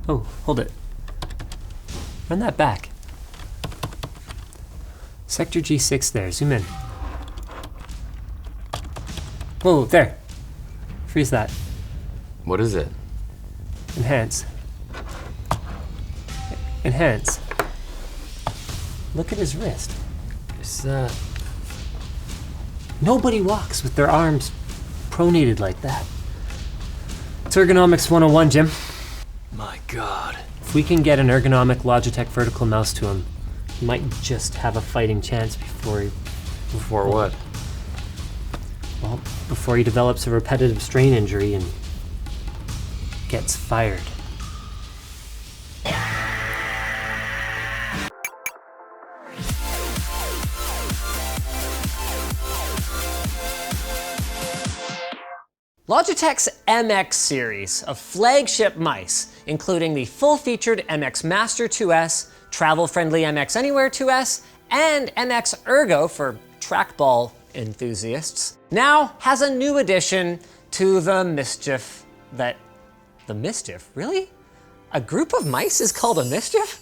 Oh, hold it. Run that back. Sector G6 there, zoom in. Whoa, there. Freeze that. What is it? Enhance. Enhance. Look at his wrist. Is that... Nobody walks with their arms pronated like that. It's ergonomics 101, Jim. My God. If we can get an ergonomic Logitech Vertical mouse to him, he might just have a fighting chance before he... Before what? Well, before he develops a repetitive strain injury and gets fired. Logitech's MX series of flagship mice, including the full-featured MX Master 2S, travel-friendly MX Anywhere 2S, and MX Ergo for trackball enthusiasts, now has a new addition to the mischief that... The mischief? Really? A group of mice is called a mischief?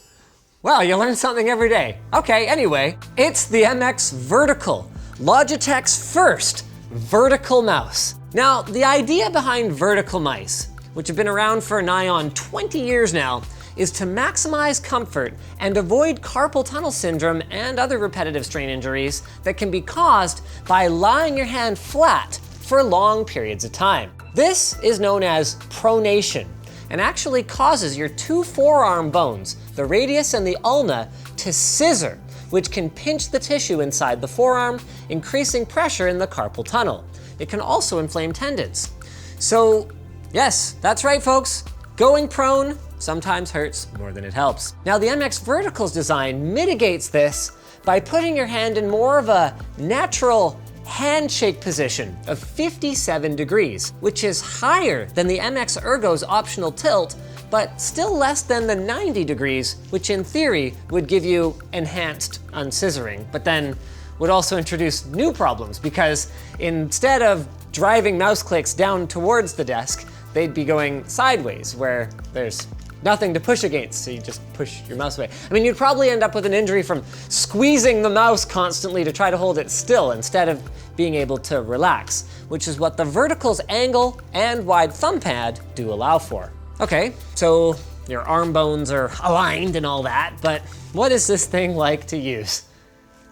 Wow, you learn something every day. Okay, anyway, it's the MX Vertical, Logitech's first vertical mouse. Now, the idea behind vertical mice, which have been around for nigh on 20 years now, is to maximize comfort and avoid carpal tunnel syndrome and other repetitive strain injuries that can be caused by lying your hand flat for long periods of time. This is known as pronation and actually causes your two forearm bones, the radius and the ulna, to scissor, which can pinch the tissue inside the forearm, increasing pressure in the carpal tunnel. It can also inflame tendons. So, yes, that's right, folks. Going prone sometimes hurts more than it helps. Now, the MX Vertical's design mitigates this by putting your hand in more of a natural handshake position of 57 degrees, which is higher than the MX Ergo's optional tilt, but still less than the 90 degrees, which in theory would give you enhanced unscissoring, but then would also introduce new problems because instead of driving mouse clicks down towards the desk, they'd be going sideways where there's nothing to push against, so you just push your mouse away. I mean, you'd probably end up with an injury from squeezing the mouse constantly to try to hold it still instead of being able to relax, which is what the Vertical's angle and wide thumb pad do allow for. Okay, so your arm bones are aligned and all that, but what is this thing like to use?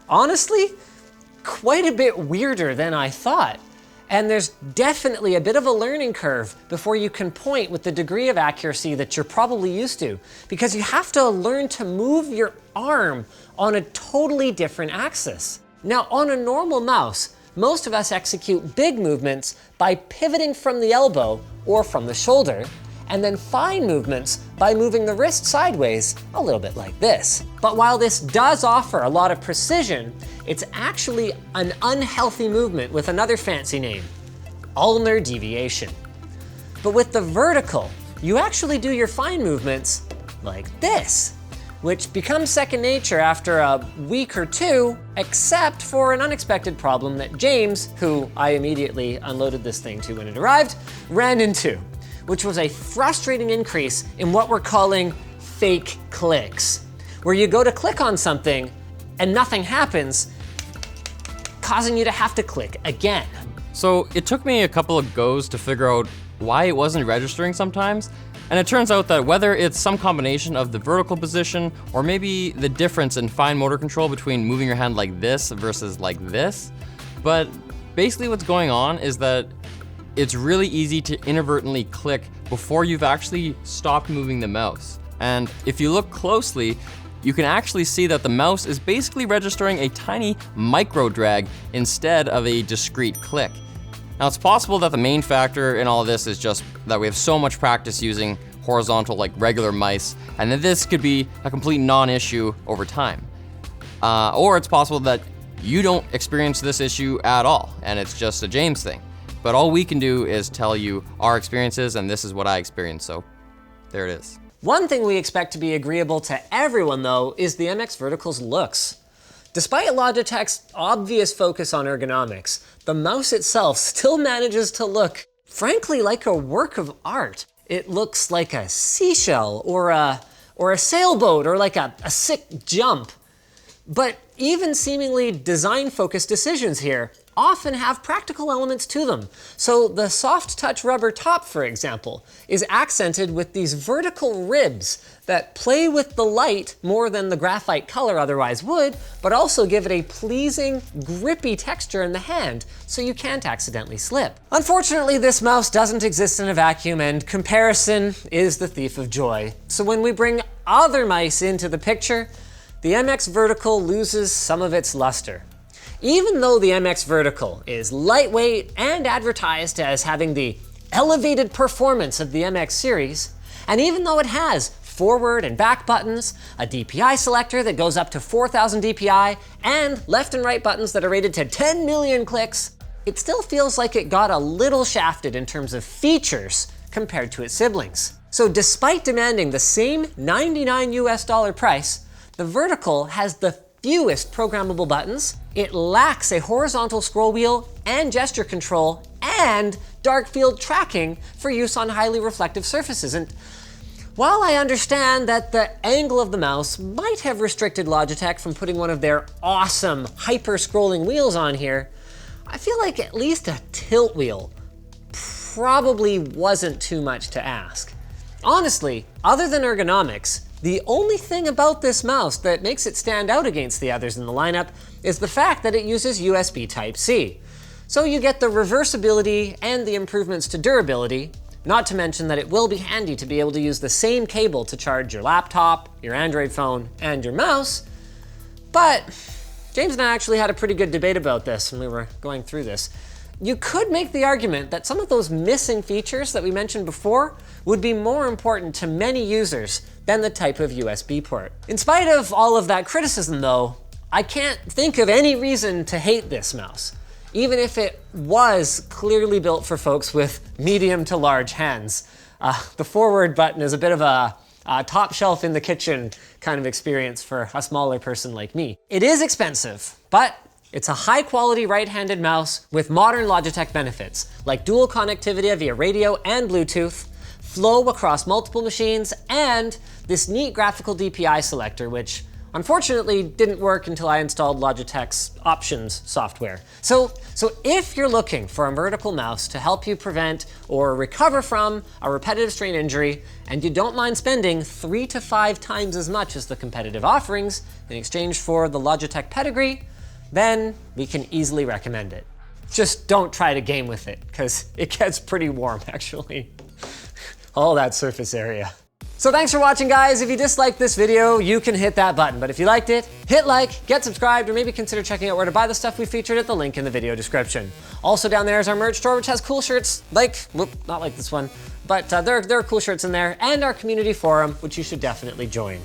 Honestly, quite a bit weirder than I thought. And there's definitely a bit of a learning curve before you can point with the degree of accuracy that you're probably used to, because you have to learn to move your arm on a totally different axis. Now, on a normal mouse, most of us execute big movements by pivoting from the elbow or from the shoulder, and then fine movements by moving the wrist sideways, a little bit like this. But while this does offer a lot of precision, it's actually an unhealthy movement with another fancy name, ulnar deviation. But with the Vertical, you actually do your fine movements like this, which becomes second nature after a week or two, except for an unexpected problem that James, who I immediately unloaded this thing to when it arrived, ran into, which was a frustrating increase in what we're calling fake clicks, where you go to click on something and nothing happens, causing you to have to click again. So it took me a couple of goes to figure out why it wasn't registering sometimes, and it turns out that whether it's some combination of the vertical position or maybe the difference in fine motor control between moving your hand like this versus like this, but basically what's going on is that it's really easy to inadvertently click before you've actually stopped moving the mouse. And if you look closely, you can actually see that the mouse is basically registering a tiny micro drag instead of a discrete click. Now, it's possible that the main factor in all of this is just that we have so much practice using horizontal like regular mice, and that this could be a complete non-issue over time. Or it's possible that you don't experience this issue at all, and it's just a James thing. But all we can do is tell you our experiences, and this is what I experienced, so there it is. One thing we expect to be agreeable to everyone, though, is the MX Vertical's looks. Despite Logitech's obvious focus on ergonomics, the mouse itself still manages to look, frankly, like a work of art. it looks like a seashell or a sailboat or like a sick jump. But even seemingly design-focused decisions here often have practical elements to them. So the soft touch rubber top, for example, is accented with these vertical ribs that play with the light more than the graphite color otherwise would, but also give it a pleasing, grippy texture in the hand, so you can't accidentally slip. Unfortunately, this mouse doesn't exist in a vacuum, and comparison is the thief of joy. So when we bring other mice into the picture, the MX Vertical loses some of its luster. Even though the MX Vertical is lightweight and advertised as having the elevated performance of the MX series, and even though it has forward and back buttons, a DPI selector that goes up to 4,000 DPI, and left and right buttons that are rated to 10 million clicks, it still feels like it got a little shafted in terms of features compared to its siblings. So despite demanding the same $99 US price, the Vertical has the fewest programmable buttons, it lacks a horizontal scroll wheel and gesture control, and dark field tracking for use on highly reflective surfaces. And while I understand that the angle of the mouse might have restricted Logitech from putting one of their awesome hyper-scrolling wheels on here, I feel like at least a tilt wheel probably wasn't too much to ask. Honestly, other than ergonomics, the only thing about this mouse that makes it stand out against the others in the lineup is the fact that it uses USB Type-C. So you get the reversibility and the improvements to durability, not to mention that it will be handy to be able to use the same cable to charge your laptop, your Android phone, and your mouse. But James and I actually had a pretty good debate about this when we were going through this. You could make the argument that some of those missing features that we mentioned before would be more important to many users than the type of USB port. In spite of all of that criticism though, I can't think of any reason to hate this mouse, even if it was clearly built for folks with medium to large hands. The forward button is a bit of a top shelf in the kitchen kind of experience for a smaller person like me. It is expensive, but it's a high quality right-handed mouse with modern Logitech benefits, like dual connectivity via radio and Bluetooth, flow across multiple machines, and this neat graphical DPI selector, which unfortunately didn't work until I installed Logitech's options software. So if you're looking for a vertical mouse to help you prevent or recover from a repetitive strain injury, and you don't mind spending 3 to 5 times as much as the competitive offerings in exchange for the Logitech pedigree, then we can easily recommend it. Just don't try to game with it, because it gets pretty warm actually. All that surface area. So thanks for watching, guys. If you disliked this video, you can hit that button. But if you liked it, hit like, get subscribed, or maybe consider checking out where to buy the stuff we featured at the link in the video description. Also down there is our merch store, which has cool shirts not like this one, but there are cool shirts in there, and our community forum, which you should definitely join.